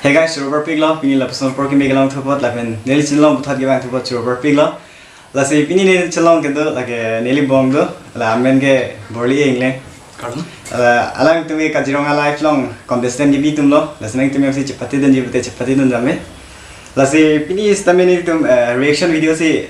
Hey guys, Robert Piglo, pini la personal porky megalang thupot la pen neli chilong buthat gebang thupot Robert Piglo. La se pini neli chilong kendo la ke neli bong do la amen ke borli engle. Alang tumi Kaziranga lifelong contestant di bitum lo, la senang tumi si cepati dan jibute cepati dan dame. La se pini istame neli tum reaction video si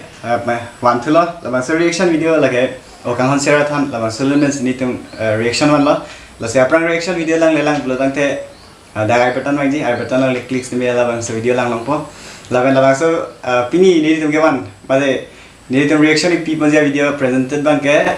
one to lo, la bang reaction video la ke okang hon serathan la bang solutions ni tum reaction one lo. La se aprang reaction video lang lelang belotang te dah button lagi, button lang klik ni la bang video lang po. La bang so pini neli tum ke one, bade neli tum reaction ni people dia video presented bang ke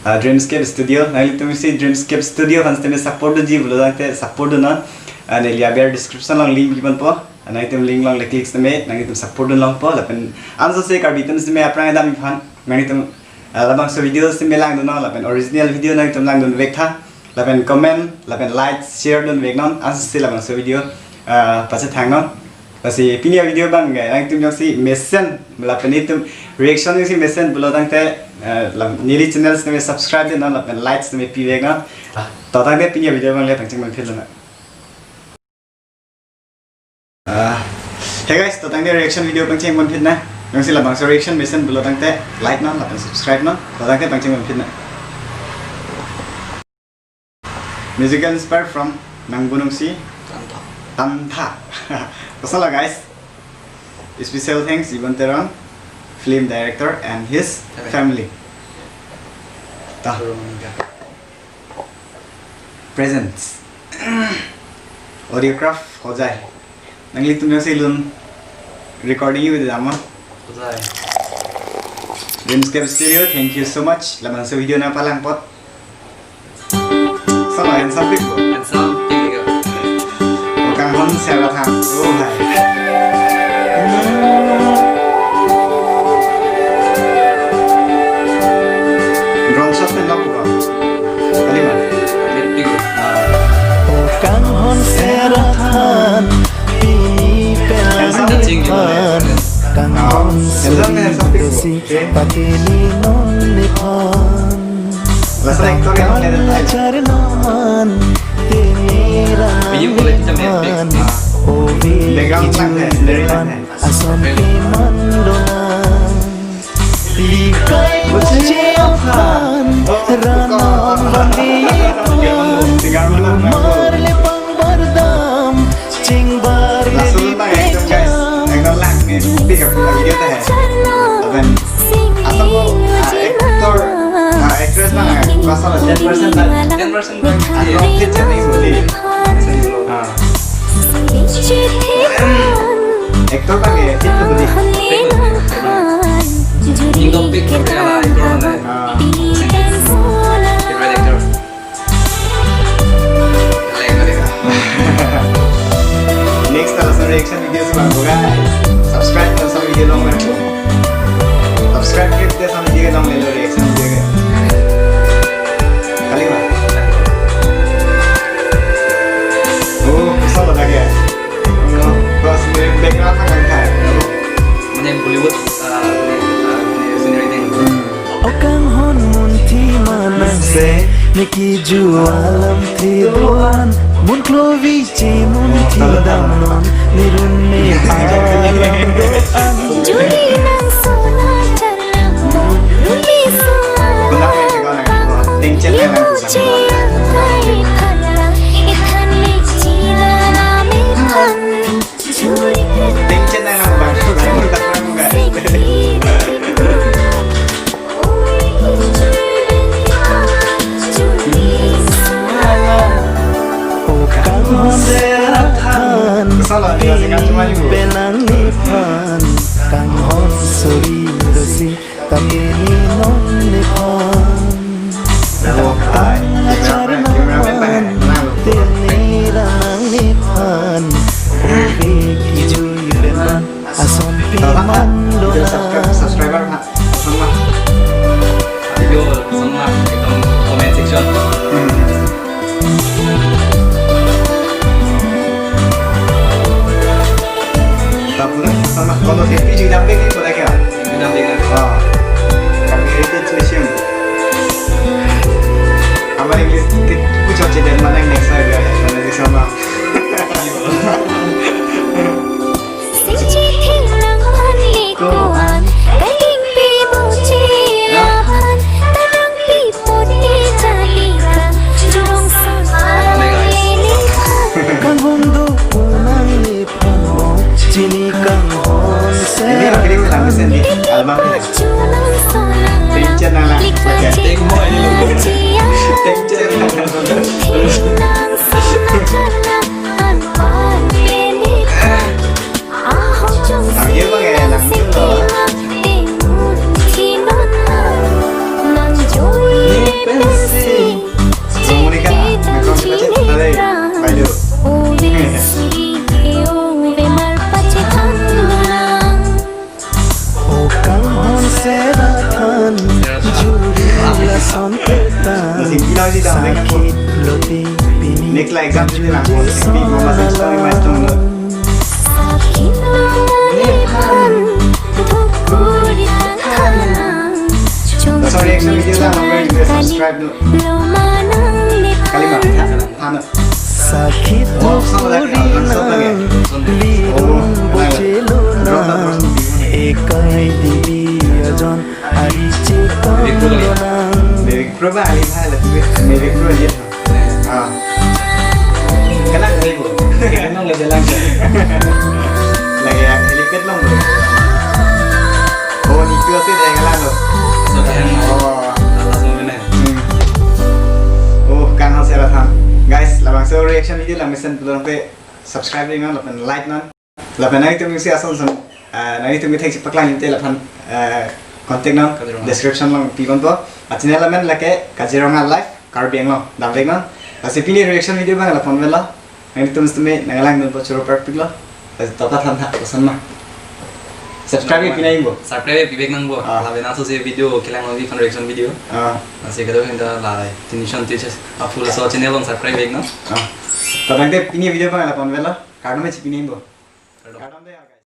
Dreamscape Studio. Nanti tu mesti Dreamscape Studio kan setiap support tu je, belum nanti support tu na. Nanti lihat description lang link iban po. Nanti tu link lang klik setiap, nanti tu support tu lang po. Lapan answer se kar bitan setiap apa yang dah mifan. Nanti tu labang so video setiap lang tu na. Lapan original video nanti tu lang tu vek tha. Lapan comment, lapan like, share tu vek non. Answer se labang so video pasal thang non. Pasti pini video bang, nanti tu yang si mesen, lapan itu reaction yang si mesen belum nanti nili channel se subscribe din na pen likes ne pi vega to tang de pinya video bang le tang ching man phil na hey guys to tang de reaction video bang ching man phil na yang si la bang reaction mission below tang te like na la pen subscribe na to tang de bang ching man phil na musical inspired from Nanggunung Si Tantha so guys special thanks Ivan Teron film director and his family. Presents. Audiograph हो जाए. नंगली तुमने से लून recording with दामा. हो जाए. Dreamscape Studio, thank you so much. Laman sa video na palang pot. Sama handsome pic ko. Handsome pic ko. Okang hon sera tham. Oh hai. Okang hon serathan pini pelan kang hon si patini non nipan belajar naman tiniraman ovi kijuan asam pimandolan likai ujiapan ranam bandipan lumar lepang bardam cing bar ledi pecah video teh dan atau aktor actress mana pasal 10% atau kita ni boleh aktor bagi itu boleh Indom pick kaya actor na next kalau reaction video sebab guys subscribe dan sama video long lagi subscribe kita sama video long lagi reaction video kali mana oh kesal lagi ya bos background kan kan mana Bollywood Okang hon munti manang se Niki jualam tiruan Mun klovi ci munti damnon Nirun me alam doan Juli nang sona chalam Rumi sona Limuchi kai phala Ikhan lichi lami pan Juli Belang nipan kang hon suri dosi tapini non nipan Okang ajar naman tinirang nipan Ubi kijuy belan asom piman dolan subscriber sama video sama itong comment section sama kalau happy juga damping itu boleh kan? Damping kan? Kami heritage mission. Kami lo manang kalimat lipan hana sakit puri nang lirung bocelo nang ekai dibiajon ari cekalo nang Lyric pro ba alin hai la lyric pro ni ah kalang hai bo kalang le jalan lagi ya helipad long bo oh ni tu sih dah kalang lo oh kan hal saya tham guys labang so reaction video la mission belum pe subscribe dengan lapan like nan lapan nanti tu mesti asal sun nanti tu mesti paklang inte lapan contact nan description lang pigon to channel lamen lake Kaziranga live Karbi Anglong damdeng nan asi pini reaction video bang lapan vela nanti tu mesti me nangalang nan choro part piglo asi tata than tha pesan ma subscribe pinaing bo subscribe pibek nang bo la bena so se video kilang lagi fan reaction video asi kado hinda la tinishon teachers apula so channel on subscribe beg no tadang te pini video bang lapan vela karno me pinaing bo karno de guys